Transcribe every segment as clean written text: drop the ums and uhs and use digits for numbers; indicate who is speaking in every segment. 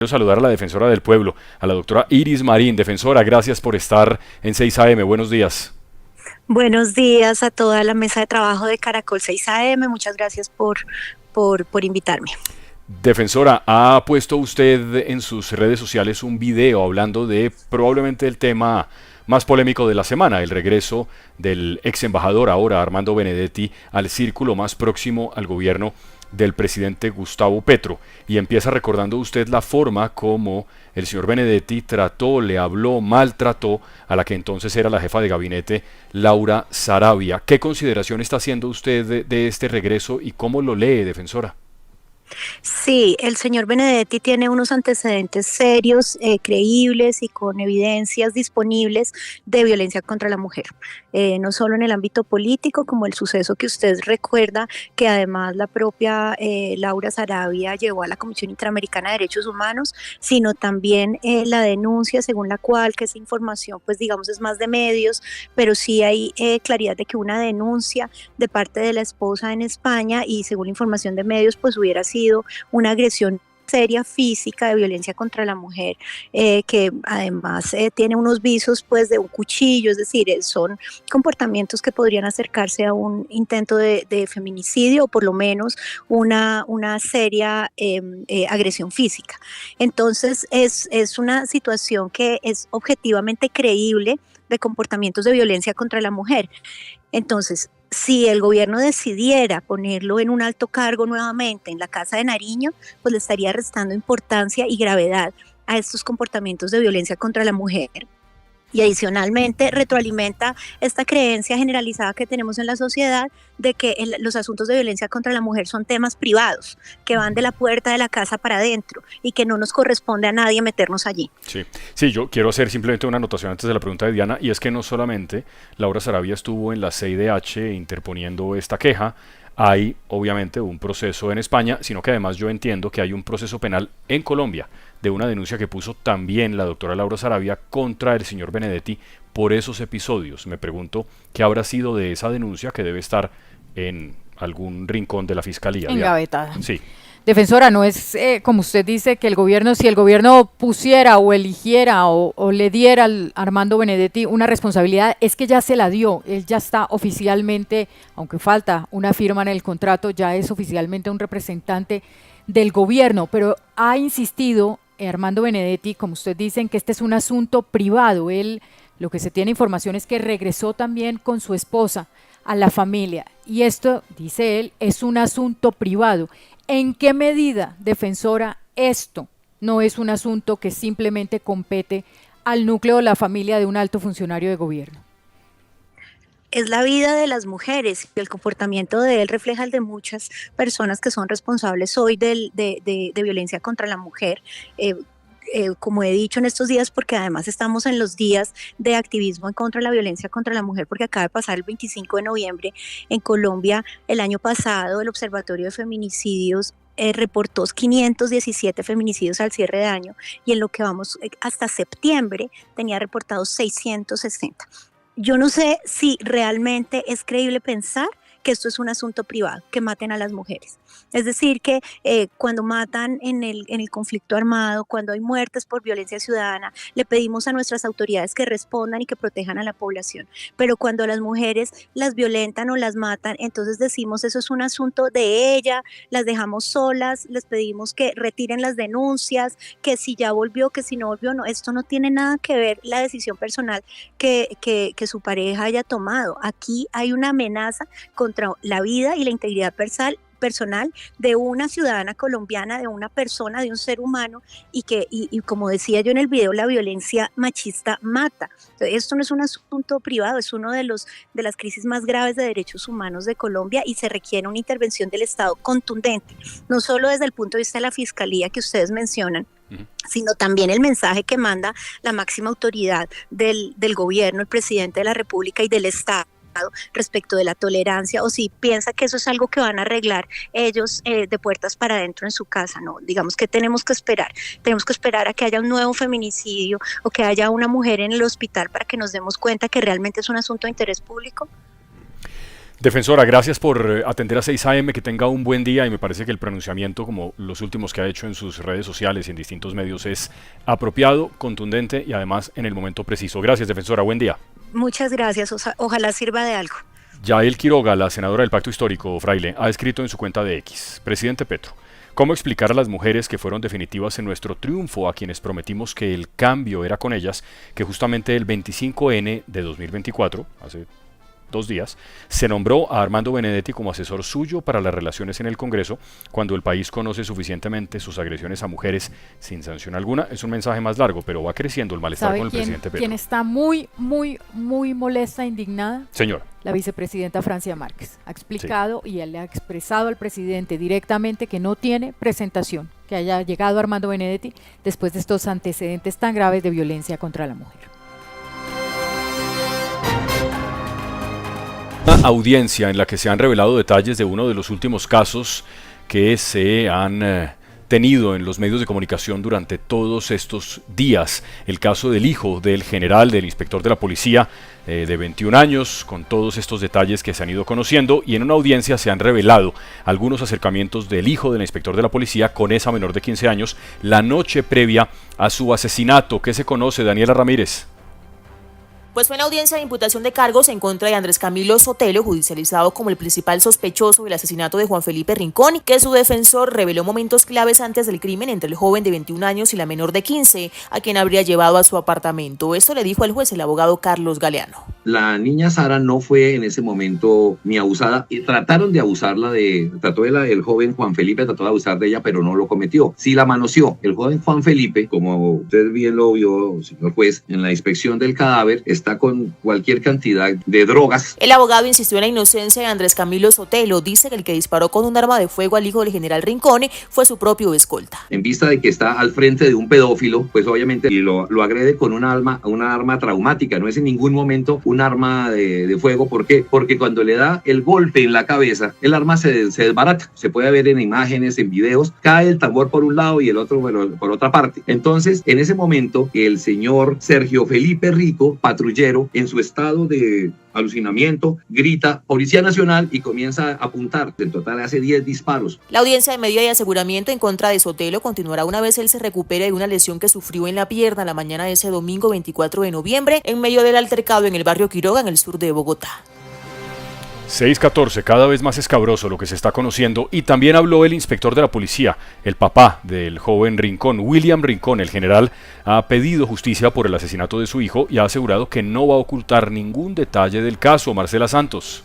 Speaker 1: Quiero saludar a la defensora del pueblo, a la doctora Iris Marín. Defensora, gracias por estar en 6 AM. Buenos días.
Speaker 2: Buenos días a toda la mesa de trabajo de Caracol 6 AM. Muchas gracias por invitarme.
Speaker 1: Defensora, ha puesto usted en sus redes sociales un video hablando de probablemente el tema más polémico de la semana, el regreso del ex embajador ahora Armando Benedetti al círculo más próximo al gobierno del presidente Gustavo Petro, y empieza recordando usted la forma como el señor Benedetti trató, le habló, maltrató a la que entonces era la jefa de gabinete, Laura Sarabia. ¿Qué consideración está haciendo usted de este regreso y cómo lo lee, defensora?
Speaker 2: Sí, el señor Benedetti tiene unos antecedentes serios, creíbles y con evidencias disponibles de violencia contra la mujer. No solo en el ámbito político, como el suceso que usted recuerda, que además la propia Laura Sarabia llevó a la Comisión Interamericana de Derechos Humanos, sino también la denuncia según la cual, que esa información pues digamos es más de medios, pero sí hay claridad de que una denuncia de parte de la esposa en España y según la información de medios pues hubiera sido una agresión seria física de violencia contra la mujer, que además tiene unos visos pues de un cuchillo, es decir, son comportamientos que podrían acercarse a un intento de feminicidio o por lo menos una seria agresión física. Entonces es una situación que es objetivamente creíble de comportamientos de violencia contra la mujer. Entonces, si el gobierno decidiera ponerlo en un alto cargo nuevamente en la Casa de Nariño, pues le estaría restando importancia y gravedad a estos comportamientos de violencia contra la mujer. Y adicionalmente retroalimenta esta creencia generalizada que tenemos en la sociedad de que los asuntos de violencia contra la mujer son temas privados, que van de la puerta de la casa para adentro y que no nos corresponde a nadie meternos allí.
Speaker 1: Sí, sí, yo quiero hacer simplemente una anotación antes de la pregunta de Diana, y es que no solamente Laura Sarabia estuvo en la CIDH interponiendo esta queja, hay obviamente un proceso en España, sino que además yo entiendo que hay un proceso penal en Colombia de una denuncia que puso también la doctora Laura Sarabia contra el señor Benedetti por esos episodios. Me pregunto qué habrá sido de esa denuncia que debe estar en algún rincón de la fiscalía.
Speaker 3: Engavetada.
Speaker 1: Sí.
Speaker 3: Defensora, no es como usted dice que el gobierno, si el gobierno pusiera o eligiera o le diera al Armando Benedetti una responsabilidad, es que ya se la dio, él ya está oficialmente, aunque falta una firma en el contrato, ya es oficialmente un representante del gobierno, pero ha insistido Armando Benedetti, como usted dice, en que este es un asunto privado. Él, lo que se tiene información es que regresó también con su esposa a la familia, y esto, dice él, es un asunto privado. ¿En qué medida, defensora, esto no es un asunto que simplemente compete al núcleo de la familia de un alto funcionario de gobierno?
Speaker 2: Es la vida de las mujeres y el comportamiento de él refleja el de muchas personas que son responsables hoy de violencia contra la mujer. Eh, como he dicho en estos días, porque además estamos en los días de activismo en contra de la violencia contra la mujer, porque acaba de pasar el 25 de noviembre en Colombia. El año pasado el Observatorio de Feminicidios reportó 517 feminicidios al cierre de año, y en lo que vamos hasta septiembre tenía reportados 660. Yo no sé si realmente es creíble pensar que esto es un asunto privado, que maten a las mujeres. Es decir, que cuando matan en el conflicto armado, cuando hay muertes por violencia ciudadana, le pedimos a nuestras autoridades que respondan y que protejan a la población. Pero cuando las mujeres las violentan o las matan, entonces decimos eso es un asunto de ella, las dejamos solas, les pedimos que retiren las denuncias, que si ya volvió, que si no volvió, no. Esto no tiene nada que ver la decisión personal que su pareja haya tomado. Aquí hay una amenaza contra la vida y la integridad personal de una ciudadana colombiana, de una persona, de un ser humano, y como decía yo en el video, la violencia machista mata. Entonces, esto no es un asunto privado, es uno de las crisis más graves de derechos humanos de Colombia, y se requiere una intervención del Estado contundente, no solo desde el punto de vista de la fiscalía que ustedes mencionan, sino también el mensaje que manda la máxima autoridad del gobierno, el presidente de la República y del Estado, respecto de la tolerancia, o si piensa que eso es algo que van a arreglar ellos de puertas para adentro en su casa. No, digamos que tenemos que esperar a que haya un nuevo feminicidio o que haya una mujer en el hospital para que nos demos cuenta que realmente es un asunto de interés público.
Speaker 1: Defensora, gracias por atender a 6 AM, que tenga un buen día y me parece que el pronunciamiento, como los últimos que ha hecho en sus redes sociales y en distintos medios, es apropiado, contundente y además en el momento preciso. Gracias, defensora, buen día.
Speaker 2: Muchas gracias, ojalá sirva de algo.
Speaker 1: Yael Quiroga, la senadora del Pacto Histórico, Fraile, ha escrito en su cuenta de X: Presidente Petro, ¿cómo explicar a las mujeres que fueron definitivas en nuestro triunfo, a quienes prometimos que el cambio era con ellas, que justamente el 25N de 2024, hace 2 días, se nombró a Armando Benedetti como asesor suyo para las relaciones en el Congreso, cuando el país conoce suficientemente sus agresiones a mujeres sin sanción alguna? Es un mensaje más largo, pero va creciendo el malestar con el presidente Petro.
Speaker 3: ¿Quién está muy molesta, indignada?
Speaker 1: Señora.
Speaker 3: La vicepresidenta Francia Márquez. Ha explicado y él le ha expresado al presidente directamente que no tiene presentación que haya llegado Armando Benedetti después de estos antecedentes tan graves de violencia contra la mujer.
Speaker 1: Una audiencia en la que se han revelado detalles de uno de los últimos casos que se han tenido en los medios de comunicación durante todos estos días. El caso del hijo del general, del inspector de la policía de 21 años, con todos estos detalles que se han ido conociendo, y en una audiencia se han revelado algunos acercamientos del hijo del inspector de la policía con esa menor de 15 años la noche previa a su asesinato. ¿Qué se conoce, Daniela Ramírez?
Speaker 4: Pues fue una audiencia de imputación de cargos en contra de Andrés Camilo Sotelo, judicializado como el principal sospechoso del asesinato de Juan Felipe Rincón, que su defensor reveló momentos claves antes del crimen entre el joven de 21 años y la menor de 15, a quien habría llevado a su apartamento. Esto le dijo al juez el abogado Carlos Galeano.
Speaker 5: La niña Sara no fue en ese momento ni abusada, y trataron de abusarla el joven Juan Felipe trató de abusar de ella, pero no lo cometió. Sí la manoseó. El joven Juan Felipe, como usted bien lo vio, señor juez, en la inspección del cadáver, está con cualquier cantidad de drogas.
Speaker 4: El abogado insistió en la inocencia de Andrés Camilo Sotelo. Dice que el que disparó con un arma de fuego al hijo del general Rincón fue su propio escolta.
Speaker 5: En vista de que está al frente de un pedófilo, pues obviamente lo agrede con una arma traumática. No es en ningún momento un arma de fuego. ¿Por qué? Porque cuando le da el golpe en la cabeza, el arma se desbarata. Se puede ver en imágenes, en videos. Cae el tambor por un lado y el otro por otra parte. Entonces, en ese momento, el señor Sergio Felipe Rico, patrullero, en su estado de alucinamiento, grita Policía Nacional y comienza a apuntar. En total hace 10 disparos.
Speaker 4: La audiencia de medida de aseguramiento en contra de Sotelo continuará una vez él se recupere de una lesión que sufrió en la pierna la mañana de ese domingo 24 de noviembre en medio del altercado en el barrio Quiroga, en el sur de Bogotá.
Speaker 1: 6:14, cada vez más escabroso lo que se está conociendo, y también habló el inspector de la policía, el papá del joven Rincón, William Rincón. El general ha pedido justicia por el asesinato de su hijo y ha asegurado que no va a ocultar ningún detalle del caso. Marcela Santos.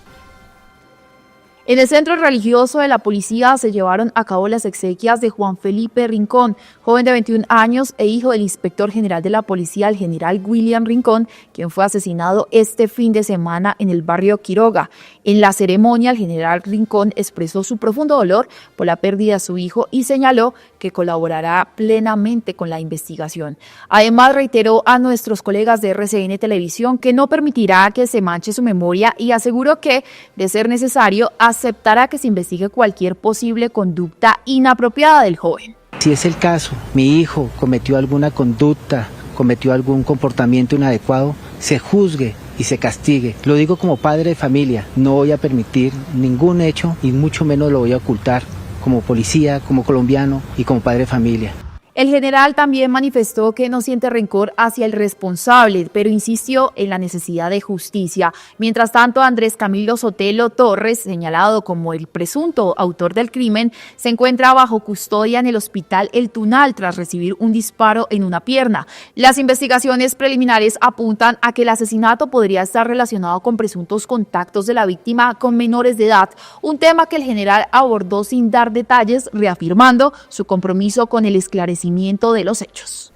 Speaker 6: En el centro religioso de la policía se llevaron a cabo las exequias de Juan Felipe Rincón, joven de 21 años e hijo del inspector general de la policía, el general William Rincón, quien fue asesinado este fin de semana en el barrio Quiroga. En la ceremonia, el general Rincón expresó su profundo dolor por la pérdida de su hijo y señaló que colaborará plenamente con la investigación. Además, reiteró a nuestros colegas de RCN Televisión que no permitirá que se manche su memoria y aseguró que, de ser necesario, aceptará que se investigue cualquier posible conducta inapropiada del joven.
Speaker 7: Si es el caso, mi hijo cometió alguna conducta, cometió algún comportamiento inadecuado, se juzgue y se castigue. Lo digo como padre de familia, no voy a permitir ningún hecho y mucho menos lo voy a ocultar como policía, como colombiano y como padre de familia.
Speaker 6: El general también manifestó que no siente rencor hacia el responsable, pero insistió en la necesidad de justicia. Mientras tanto, Andrés Camilo Sotelo Torres, señalado como el presunto autor del crimen, se encuentra bajo custodia en el hospital El Tunal tras recibir un disparo en una pierna. Las investigaciones preliminares apuntan a que el asesinato podría estar relacionado con presuntos contactos de la víctima con menores de edad, un tema que el general abordó sin dar detalles, reafirmando su compromiso con el esclarecimiento de los hechos.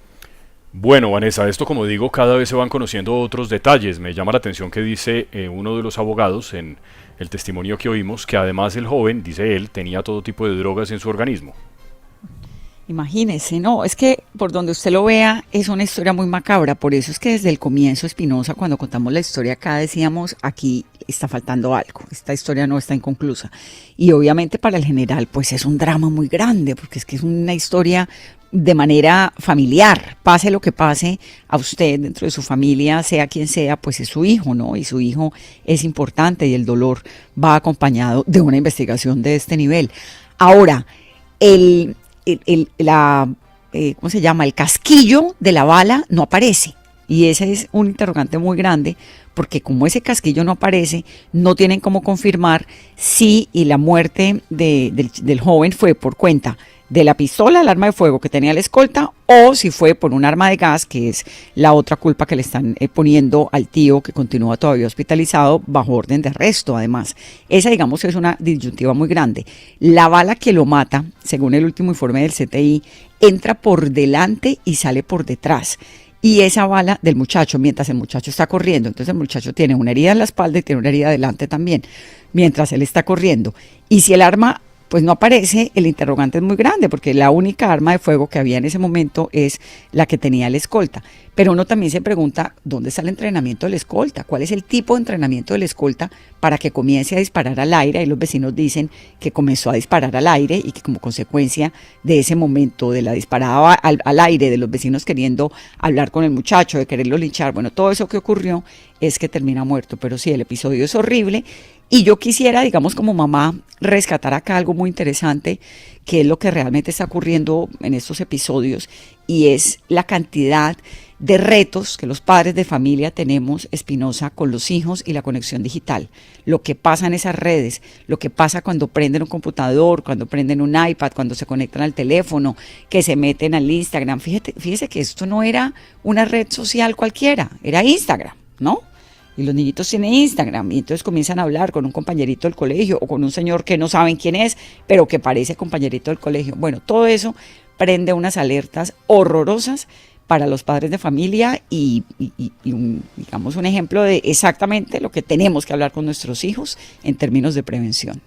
Speaker 1: Bueno, Vanessa, esto, como digo, cada vez se van conociendo otros detalles. Me llama la atención que dice uno de los abogados en el testimonio que oímos, que además el joven, dice él, tenía todo tipo de drogas en su organismo.
Speaker 8: Imagínese, no, es que por donde usted lo vea es una historia muy macabra. Por eso es que desde el comienzo, Espinosa, cuando contamos la historia acá, decíamos, aquí está faltando algo, esta historia no está inconclusa. Y obviamente para el general pues es un drama muy grande, porque es que es una historia de manera familiar, pase lo que pase a usted dentro de su familia, sea quien sea, pues es su hijo, ¿no? Y su hijo es importante y el dolor va acompañado de una investigación de este nivel. Ahora, ¿cómo se llama? El casquillo de la bala no aparece. Y ese es un interrogante muy grande, porque como ese casquillo no aparece, no tienen cómo confirmar si la muerte del joven fue por cuenta de la pistola, el arma de fuego que tenía la escolta, o si fue por un arma de gas, que es la otra culpa que le están poniendo al tío, que continúa todavía hospitalizado bajo orden de arresto. Además, esa, digamos, es una disyuntiva muy grande. La bala que lo mata, según el último informe del CTI, entra por delante y sale por detrás. Y esa bala del muchacho, mientras el muchacho está corriendo, entonces el muchacho tiene una herida en la espalda y tiene una herida adelante también, mientras él está corriendo. Y si el arma pues no aparece, el interrogante es muy grande, porque la única arma de fuego que había en ese momento es la que tenía el escolta. Pero uno también se pregunta, ¿dónde está el entrenamiento del escolta? ¿Cuál es el tipo de entrenamiento del escolta para que comience a disparar al aire? Ahí los vecinos dicen que comenzó a disparar al aire y que como consecuencia de ese momento, de la disparada al aire, de los vecinos queriendo hablar con el muchacho, de quererlo linchar, bueno, todo eso que ocurrió es que termina muerto. Pero sí, el episodio es horrible. Y yo quisiera, digamos, como mamá, rescatar acá algo muy interesante, que es lo que realmente está ocurriendo en estos episodios, y es la cantidad de retos que los padres de familia tenemos, Espinosa, con los hijos y la conexión digital. Lo que pasa en esas redes, lo que pasa cuando prenden un computador, cuando prenden un iPad, cuando se conectan al teléfono, que se meten al Instagram. Fíjese que esto no era una red social cualquiera, era Instagram, ¿no? Y los niñitos tienen Instagram y entonces comienzan a hablar con un compañerito del colegio o con un señor que no saben quién es, pero que parece compañerito del colegio. Bueno, todo eso prende unas alertas horrorosas para los padres de familia y digamos un ejemplo de exactamente lo que tenemos que hablar con nuestros hijos en términos de prevención.